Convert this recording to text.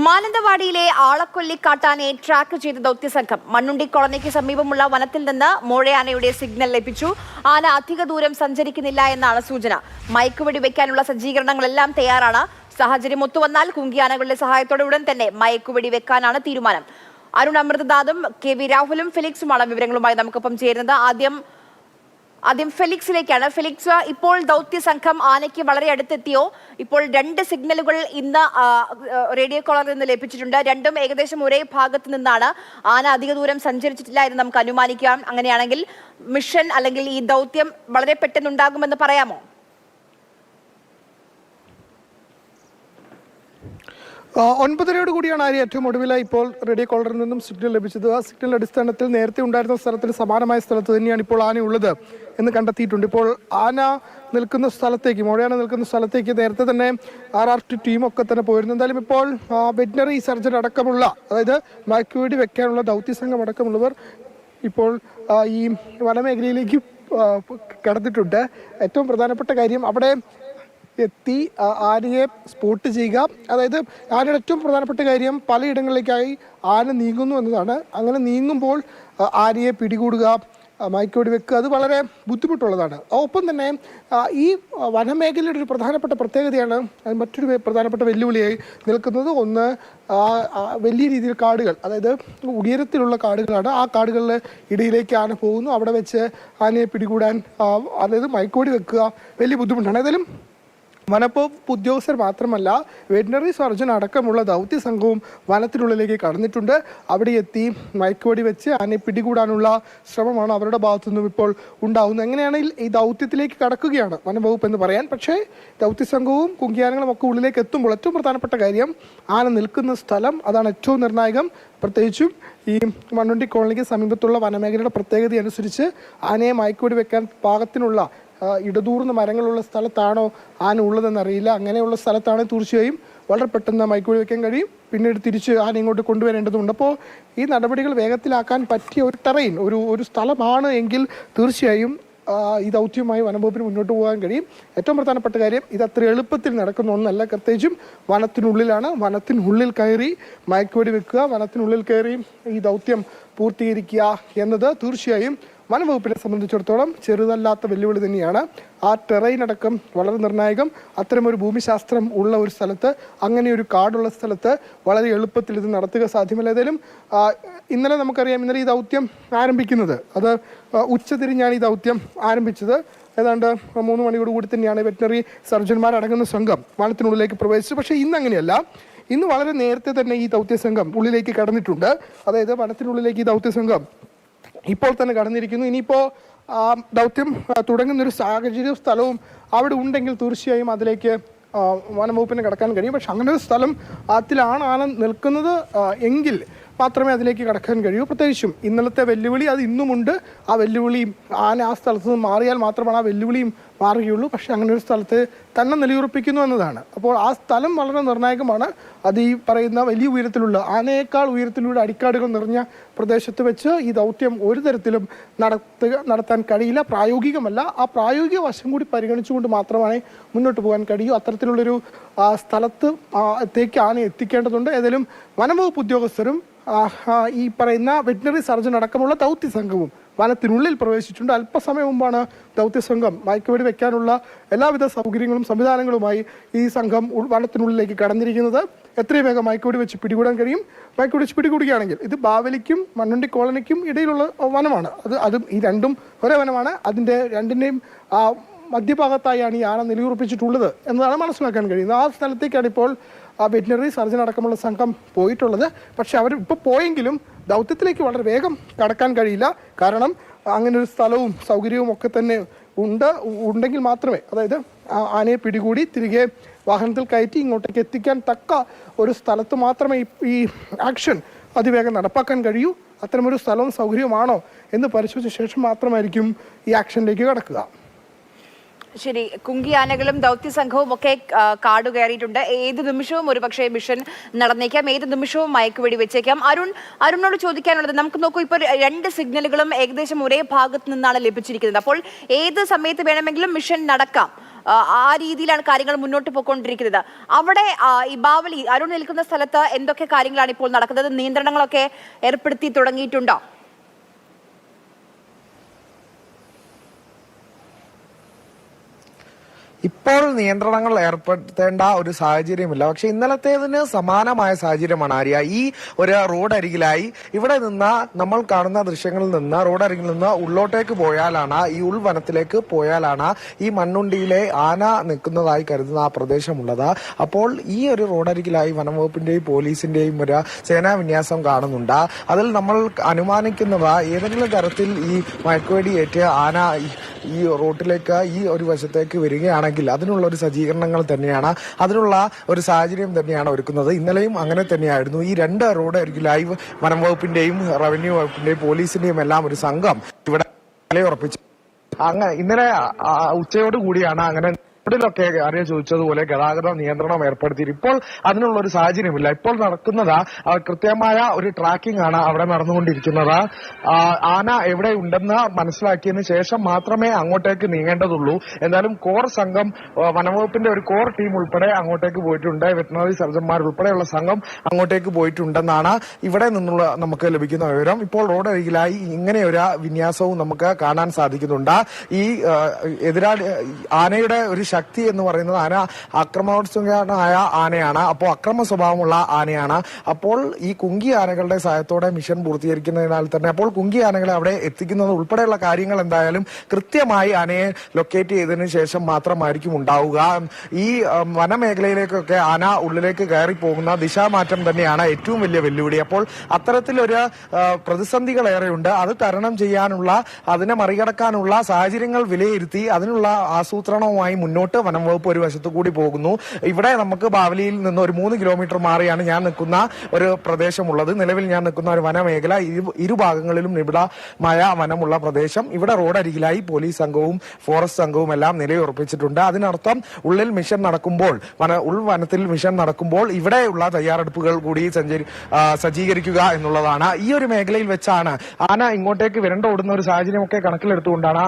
മാനന്തവാടിയിലെ ആളക്കൊല്ലി കാട്ടാനയെ track ചെയ്ത ദൗത്യസംഘം മണ്ണുണ്ടി കോളനിക്ക് സമീപമുള്ള വനത്തിൽ നിന്ന് മോഴയാനയുടെ സിഗ്നൽ ലഭിച്ചു. ആന അധിക ദൂരം സഞ്ചരിക്കുന്നില്ല എന്നാണ് സൂചന. മയക്കുവെടി വെക്കാനുള്ള സജ്ജീകരണങ്ങളെല്ലാം തയ്യാറാണ്. സാഹചര്യം ഒത്തുവന്നാൽ കുങ്കിയാനകളുടെ സഹായത്തോടെ ഉടൻ തന്നെ മയക്കുവെടി വെക്കാനാണ് തീരുമാനം. അരുൺ അമൃതനാഥും KV രാഹുലും ഫെലിക്സുമാണ് വിവരങ്ങളുമായി നമുക്കൊപ്പം ചേരുന്നത്. ആദ്യം ഫെലിക്സിലേക്കാണ്. ഫെലിക്സ്, ഇപ്പോൾ ദൗത്യ സംഘം ആനയ്ക്ക് വളരെ അടുത്തെത്തിയോ? ഇപ്പോൾ 2 സിഗ്നലുകൾ ഇന്ന് റേഡിയോ കോളറിൽ നിന്ന് ലഭിച്ചിട്ടുണ്ട്. രണ്ടും ഏകദേശം ഒരേ ഭാഗത്ത് നിന്നാണ്. ആന അധിക ദൂരം സഞ്ചരിച്ചിട്ടില്ല എന്ന് നമുക്ക് അനുമാനിക്കാം. അങ്ങനെയാണെങ്കിൽ മിഷൻ അല്ലെങ്കിൽ ഈ ദൗത്യം വളരെ പെട്ടെന്നുണ്ടാകുമെന്ന് പറയാമോ? 9:30 കൂടിയാണ് ആര്യ ഏറ്റവും ഒടുവിലായി ഇപ്പോൾ റേഡിയോ കോളറിൽ നിന്നും സിഗ്നൽ ലഭിച്ചത്. ആ സിഗ്നൽ അടിസ്ഥാനത്തിൽ നേരത്തെ ഉണ്ടായിരുന്ന സ്ഥലത്തിന് സമാനമായ സ്ഥലത്ത് തന്നെയാണ് ഇപ്പോൾ ആന ഉള്ളത് എന്ന് കണ്ടെത്തിയിട്ടുണ്ട്. ഇപ്പോൾ ആന നിൽക്കുന്ന സ്ഥലത്തേക്ക്, മോഴയാന നിൽക്കുന്ന സ്ഥലത്തേക്ക് നേരത്തെ തന്നെ RRT ടീമൊക്കെ തന്നെ പോയിരുന്നു. എന്തായാലും ഇപ്പോൾ വെറ്റിനറി സർജൻ അടക്കമുള്ള, അതായത് മയക്കുവെടി വെക്കാനുള്ള ദൗത്യസംഘം അടക്കമുള്ളവർ ഇപ്പോൾ ഈ വനമേഖലയിലേക്ക് കടന്നിട്ടുണ്ട്. ഏറ്റവും പ്രധാനപ്പെട്ട കാര്യം അവിടെ എത്തി ആനയെ സ്പോട്ട് ചെയ്യുക. അതായത് ആനയുടെ ഏറ്റവും പ്രധാനപ്പെട്ട കാര്യം പലയിടങ്ങളിലേക്കായി ആന നീങ്ങുന്നു എന്നതാണ്. അങ്ങനെ നീങ്ങുമ്പോൾ ആനയെ പിടികൂടുക, മയക്കുവെടി വെക്കുക, അത് വളരെ ബുദ്ധിമുട്ടുള്ളതാണ്. ഒപ്പം തന്നെ ഈ വനമേഖലയുടെ ഒരു പ്രധാനപ്പെട്ട പ്രത്യേകതയാണ്, മറ്റൊരു പ്രധാനപ്പെട്ട വെല്ലുവിളിയായി നിൽക്കുന്നത്. ഒന്ന്, വലിയ രീതിയിൽ കാടുകൾ, അതായത് ഉയരത്തിലുള്ള കാടുകളാണ്. ആ കാടുകളുടെ ഇടയിലേക്ക് ആന പോകുന്നു. അവിടെ വെച്ച് ആനയെ പിടികൂടാൻ, അതായത് മയക്കുവെടി വെക്കുക വലിയ ബുദ്ധിമുട്ടാണ്. ഏതായാലും വനംവകുപ്പ് ഉദ്യോഗസ്ഥർ മാത്രമല്ല, വെറ്റിനറി സർജൻ അടക്കമുള്ള ദൗത്യ സംഘവും വനത്തിനുള്ളിലേക്ക് കടന്നിട്ടുണ്ട്. അവിടെ എത്തി മയക്കുവെടി വെച്ച് ആനയെ പിടികൂടാനുള്ള ശ്രമമാണ് അവരുടെ ഭാഗത്തുനിന്നും ഇപ്പോൾ ഉണ്ടാകുന്നത്. എങ്ങനെയാണെങ്കിൽ ഈ ദൗത്യത്തിലേക്ക് കടക്കുകയാണ് വനംവകുപ്പ് എന്ന് പറയാൻ. പക്ഷേ ദൗത്യ സംഘവും കുങ്കിയാനകളും ഒക്കെ ഉള്ളിലേക്ക് എത്തുമ്പോൾ ഏറ്റവും പ്രധാനപ്പെട്ട കാര്യം ആന നിൽക്കുന്ന സ്ഥലം, അതാണ് ഏറ്റവും നിർണായകം. പ്രത്യേകിച്ചും ഈ മണ്ണുണ്ടി കോളനിക്ക് സമീപത്തുള്ള വനമേഖലയുടെ പ്രത്യേകത അനുസരിച്ച് ആനയെ മയക്കുവെടി വെക്കാൻ പാകത്തിനുള്ള ഇടതൂർന്ന മരങ്ങളുള്ള സ്ഥലത്താണോ ആന ഉള്ളതെന്നറിയില്ല. അങ്ങനെയുള്ള സ്ഥലത്താണ് തീർച്ചയായും വളരെ പെട്ടെന്ന് മയക്കുവെടി വെക്കാൻ കഴിയും. പിന്നീട് തിരിച്ച് ആന ഇങ്ങോട്ട് കൊണ്ടുവരേണ്ടതുണ്ട്. അപ്പോൾ ഈ നടപടികൾ വേഗത്തിലാക്കാൻ പറ്റിയ ഒരു ടെറൈൻ, ഒരു സ്ഥലമാണ് എങ്കിൽ തീർച്ചയായും ഈ ദൗത്യവുമായി വനംവകുപ്പിന് മുന്നോട്ട് പോകാൻ കഴിയും. ഏറ്റവും പ്രധാനപ്പെട്ട കാര്യം, ഇത് അത്ര എളുപ്പത്തിൽ നടക്കുന്ന ഒന്നല്ല. പ്രത്യേകിച്ചും വനത്തിനുള്ളിലാണ്. വനത്തിനുള്ളിൽ കയറി മയക്കുവെടി വെക്കുക, വനത്തിനുള്ളിൽ കയറി ഈ ദൗത്യം പൂർത്തീകരിക്കുക എന്നത് തീർച്ചയായും വനംവകുപ്പിനെ സംബന്ധിച്ചിടത്തോളം ചെറുതല്ലാത്ത വെല്ലുവിളി തന്നെയാണ്. ആ ടെറൈൻ അടക്കം വളരെ നിർണായകം. അത്തരമൊരു ഭൂമിശാസ്ത്രം ഉള്ള ഒരു സ്ഥലത്ത്, അങ്ങനെ ഒരു കാടുള്ള സ്ഥലത്ത് വളരെ എളുപ്പത്തിൽ ഇത് നടത്തുക സാധ്യമല്ല. ഏതായാലും ഇന്നലെ നമുക്കറിയാം, ഇന്നലെ ഈ ദൗത്യം ആരംഭിക്കുന്നത്, അത് ഉച്ചതിരിഞ്ഞാണ് ഈ ദൗത്യം ആരംഭിച്ചത്. ഏതാണ്ട് 3 മണിയോടുകൂടി തന്നെയാണ് വെറ്റിനറി സർജന്മാരടങ്ങുന്ന സംഘം വനത്തിനുള്ളിലേക്ക് പ്രവേശിച്ചത്. പക്ഷേ ഇന്ന് അങ്ങനെയല്ല. ഇന്ന് വളരെ നേരത്തെ തന്നെ ഈ ദൗത്യസംഘം ഉള്ളിലേക്ക് കടന്നിട്ടുണ്ട്. അതായത് വനത്തിനുള്ളിലേക്ക് ഈ ദൗത്യസംഘം ഇപ്പോൾ തന്നെ കടന്നിരിക്കുന്നു. ഇനിയിപ്പോൾ ദൗത്യം തുടങ്ങുന്നൊരു സാഹചര്യവും സ്ഥലവും അവിടെ ഉണ്ടെങ്കിൽ തീർച്ചയായും അതിലേക്ക് വനംവകുപ്പിന് കടക്കാൻ കഴിയും. പക്ഷെ അങ്ങനെ ഒരു സ്ഥലം അതിലാണ് ആന നിൽക്കുന്നത് എങ്കിൽ മാത്രമേ അതിലേക്ക് കടക്കാൻ കഴിയൂ. പ്രത്യേകിച്ചും ഇന്നലത്തെ വെല്ലുവിളി അത് ഇന്നുമുണ്ട്. ആ വെല്ലുവിളിയും ആന ആ സ്ഥലത്ത് നിന്ന് മാറിയാൽ മാത്രമാണ് ആ വെല്ലുവിളിയും മാറുകയുള്ളൂ. പക്ഷെ അങ്ങനെ ഒരു സ്ഥലത്ത് തന്നെ നിലയുറപ്പിക്കുന്നു എന്നതാണ്. അപ്പോൾ ആ സ്ഥലം വളരെ നിർണായകമാണ്. അത് ഈ പറയുന്ന വലിയ ഉയരത്തിലുള്ള, ആനയേക്കാൾ ഉയരത്തിലൂടെ അടിക്കാടുകൾ നിറഞ്ഞ പ്രദേശത്ത് വെച്ച് ഈ ദൗത്യം ഒരു തരത്തിലും നടത്താൻ കഴിയില്ല, പ്രായോഗികമല്ല. ആ പ്രായോഗിക വശം കൂടി പരിഗണിച്ചുകൊണ്ട് മാത്രമാണ് മുന്നോട്ട് പോകാൻ കഴിയൂ. അത്തരത്തിലുള്ളൊരു സ്ഥലത്തേക്ക് ആന എത്തിക്കേണ്ടതുണ്ട്. ഏതായാലും വനംവകുപ്പ് ഉദ്യോഗസ്ഥരും ഈ പറയുന്ന വെറ്റിനറി സർജൻ അടക്കമുള്ള ദൗത്യ സംഘവും വനത്തിനുള്ളിൽ പ്രവേശിച്ചിട്ടുണ്ട്. അല്പസമയം മുമ്പാണ് ദൗത്യസംഘം മയക്കുവെടി വെക്കാനുള്ള എല്ലാവിധ സൗകര്യങ്ങളും സംവിധാനങ്ങളുമായി ഈ സംഘം വനത്തിനുള്ളിലേക്ക് കടന്നിരിക്കുന്നത്. എത്രയും വേഗം മയക്കുവെടി വെച്ച് പിടികൂടാൻ കഴിയും. മയക്കുവെടി വെച്ച് പിടികൂടുകയാണെങ്കിൽ ഇത് ബാവലിക്കും മണ്ണുണ്ടി കോളനിക്കും ഇടയിലുള്ള വനമാണ്. അതും ഈ രണ്ടും ഒരേ വനമാണ്. അതിൻ്റെ രണ്ടിൻ്റെയും മധ്യഭാഗത്തായാണ് ഈ ആന നിലയുറപ്പിച്ചിട്ടുള്ളത് എന്നതാണ് മനസ്സിലാക്കാൻ കഴിയുന്നത്. ആ സ്ഥലത്തേക്കാണ് ഇപ്പോൾ വെറ്റിനറി സർജൻ അടക്കമുള്ള സംഘം പോയിട്ടുള്ളത്. പക്ഷെ അവർ ഇപ്പോൾ പോയെങ്കിലും ദൗത്യത്തിലേക്ക് വളരെ വേഗം കടക്കാൻ കഴിയില്ല. കാരണം അങ്ങനെ ഒരു സ്ഥലവും സൗകര്യവും ഒക്കെ തന്നെ ഉണ്ടെങ്കിൽ മാത്രമേ, അതായത് ആനയെ പിടികൂടി തിരികെ വാഹനത്തിൽ കയറ്റി ഇങ്ങോട്ടേക്ക് എത്തിക്കാൻ തക്ക ഒരു സ്ഥലത്ത് മാത്രമേ ഈ ആക്ഷൻ അതിവേഗം നടപ്പാക്കാൻ കഴിയൂ. അത്തരമൊരു സ്ഥലവും സൗകര്യവുമാണോ എന്ന് പരിശോധിച്ച ശേഷം മാത്രമായിരിക്കും ഈ ആക്ഷനിലേക്ക് കടക്കുക. ശരി, കുങ്കിയാനകളും ദൗത്യസംഘവും ഒക്കെ കാട് കയറിയിട്ടുണ്ട്. ഏത് നിമിഷവും ഒരുപക്ഷെ മിഷൻ നടന്നേക്കാം, ഏത് നിമിഷവും മയക്കുവെടി വെച്ചേക്കാം. അരുണിനോട് ചോദിക്കാനുള്ളത്, നമുക്ക് നോക്കൂ, ഇപ്പോൾ 2 സിഗ്നലുകളും ഏകദേശം ഒരേ ഭാഗത്ത് നിന്നാണ് ലഭിച്ചിരിക്കുന്നത്. അപ്പോൾ ഏത് സമയത്ത് വേണമെങ്കിലും മിഷൻ നടക്കാം. ആ രീതിയിലാണ് കാര്യങ്ങൾ മുന്നോട്ട് പോയിക്കൊണ്ടിരിക്കുന്നത്. അവിടെ ഈ ബാവലി അരുൺ നിൽക്കുന്ന സ്ഥലത്ത് എന്തൊക്കെ കാര്യങ്ങളാണ് ഇപ്പോൾ നടക്കുന്നത്? നിയന്ത്രണങ്ങളൊക്കെ ഏർപ്പെടുത്തി തുടങ്ങിയിട്ടുണ്ടോ? ഇപ്പോൾ നിയന്ത്രണങ്ങൾ ഏർപ്പെടുത്തേണ്ട ഒരു സാഹചര്യമില്ല. പക്ഷെ ഇന്നലത്തേതിന് സമാനമായ സാഹചര്യമാണ് ആര്യ. ഈ ഒരു റോഡ് അരികിലായി ഇവിടെ നിന്ന് നമ്മൾ കാണുന്ന ദൃശ്യങ്ങളിൽ നിന്ന് റോഡരികിൽ നിന്ന് ഉള്ളോട്ടേക്ക് പോയാലാണ്, ഈ ഉൾവനത്തിലേക്ക് പോയാലാണ് ഈ മണ്ണുണ്ടിയിലെ ആന നിൽക്കുന്നതായി കരുതുന്ന ആ പ്രദേശമുള്ളത്. അപ്പോൾ ഈ ഒരു റോഡരികിലായി വനംവകുപ്പിന്റെയും പോലീസിന്റെയും ഒരു സേനാ വിന്യാസം കാണുന്നുണ്ട്. അതിൽ നമ്മൾ അനുമാനിക്കുന്നത് ഏതെങ്കിലും തരത്തിൽ ഈ മയക്കുവെടിയേറ്റ് ആന ഈ റോട്ടിലേക്ക് ഈ ഒരു വശത്തേക്ക് വരികയാണെങ്കിൽ അതിനുള്ള ഒരു സജ്ജീകരണങ്ങൾ തന്നെയാണ്, അതിനുള്ള ഒരു സാഹചര്യം തന്നെയാണ് ഒരുക്കുന്നത്. ഇന്നലെയും അങ്ങനെ തന്നെയായിരുന്നു. ഈ രണ്ട് റോഡ് അരികിലായി വനം വകുപ്പിന്റെയും റവന്യൂ വകുപ്പിന്റെയും പോലീസിന്റെയും എല്ലാം ഒരു സംഘം ഇവിടെ നിലയുറപ്പിച്ചു. ഇന്നലെ ഉച്ചയോടുകൂടിയാണ് അങ്ങനെ റോഡിലൊക്കെ അറിയാൻ ചോദിച്ചതുപോലെ ഗതാഗത നിയന്ത്രണം ഏർപ്പെടുത്തിയിട്ട് ഇപ്പോൾ അതിനുള്ള ഒരു സാഹചര്യമില്ല. ഇപ്പോൾ നടക്കുന്നത് കൃത്യമായ ഒരു ട്രാക്കിംഗ് ആണ് അവിടെ നടന്നുകൊണ്ടിരിക്കുന്നത്. ആന എവിടെ ഉണ്ടെന്ന് മനസ്സിലാക്കിയതിനു ശേഷം മാത്രമേ അങ്ങോട്ടേക്ക് നീങ്ങേണ്ടതുള്ളൂ. എന്തായാലും കോർ സംഘം, വനംവകുപ്പിന്റെ ഒരു കോർ ടീം ഉൾപ്പെടെ അങ്ങോട്ടേക്ക് പോയിട്ടുണ്ട്. വെറ്ററിനറി സർജന്മാർ ഉൾപ്പെടെയുള്ള സംഘം അങ്ങോട്ടേക്ക് പോയിട്ടുണ്ടെന്നാണ് ഇവിടെ നിന്നുള്ള നമുക്ക് ലഭിക്കുന്ന വിവരം. ഇപ്പോൾ റോഡ് അരികിലായി ഇങ്ങനെ ഒരു വിന്യാസവും നമുക്ക് കാണാൻ സാധിക്കുന്നുണ്ട്. ഈ ആനയുടെ ഒരു ശക്തി എന്ന് പറയുന്നത് ആന ആക്രമണോത്സുകനായ ആനയാണ്. അപ്പോൾ അക്രമ സ്വഭാവമുള്ള ആനയാണ്. അപ്പോൾ ഈ കുങ്കി ആനകളുടെ സഹായത്തോടെ മിഷൻ പൂർത്തീകരിക്കുന്നതിനാൽ തന്നെ അപ്പോൾ കുങ്കി ആനകളെ അവിടെ എത്തിക്കുന്നത് ഉൾപ്പെടെയുള്ള കാര്യങ്ങൾ എന്തായാലും കൃത്യമായി ആനയെ ലൊക്കേറ്റ് ചെയ്തതിനു ശേഷം മാത്രമായിരിക്കും ഉണ്ടാവുക. ഈ വനമേഖലയിലേക്കൊക്കെ ആന ഉള്ളിലേക്ക് കയറി പോകുന്ന ദിശാമാറ്റം തന്നെയാണ് ഏറ്റവും വലിയ വെല്ലുവിളി. അപ്പോൾ അത്തരത്തിലൊരു പ്രതിസന്ധികൾ ഏറെയുണ്ട്. അത് തരണം ചെയ്യാനുള്ള, അതിനെ മറികടക്കാനുള്ള സാഹചര്യങ്ങൾ വിലയിരുത്തി അതിനുള്ള ആസൂത്രണവുമായി മുന്നോട്ട് വനം വകുപ്പ് ഒരു വശത്തു കൂടി പോകുന്നു. ഇവിടെ നമുക്ക് ബാവലിയിൽ നിന്ന് ഒരു 3 കിലോമീറ്റർ മാറിയാണ് ഞാൻ നിൽക്കുന്ന ഒരു പ്രദേശമുള്ളത്. നിലവിൽ ഞാൻ നിൽക്കുന്ന ഒരു വനമേഖല, ഇരുഭാഗങ്ങളിലും നിബിഡമായ വനമുള്ള പ്രദേശം. ഇവിടെ റോഡരികിലായി പോലീസ് സംഘവും ഫോറസ്റ്റ് സംഘവും എല്ലാം നിലയുറപ്പിച്ചിട്ടുണ്ട്. അതിനർത്ഥം ഉള്ളിൽ മിഷൻ നടക്കുമ്പോൾ, ഉൾവനത്തിൽ മിഷൻ നടക്കുമ്പോൾ ഇവിടെയുള്ള തയ്യാറെടുപ്പുകൾ കൂടി സജ്ജീകരിക്കുക എന്നുള്ളതാണ്. ഈ ഒരു മേഖലയിൽ വെച്ചാണ് ആന ഇങ്ങോട്ടേക്ക് വിരണ്ടോടുന്ന ഒരു സാഹചര്യമൊക്കെ കണക്കിലെടുത്തുകൊണ്ടാണ്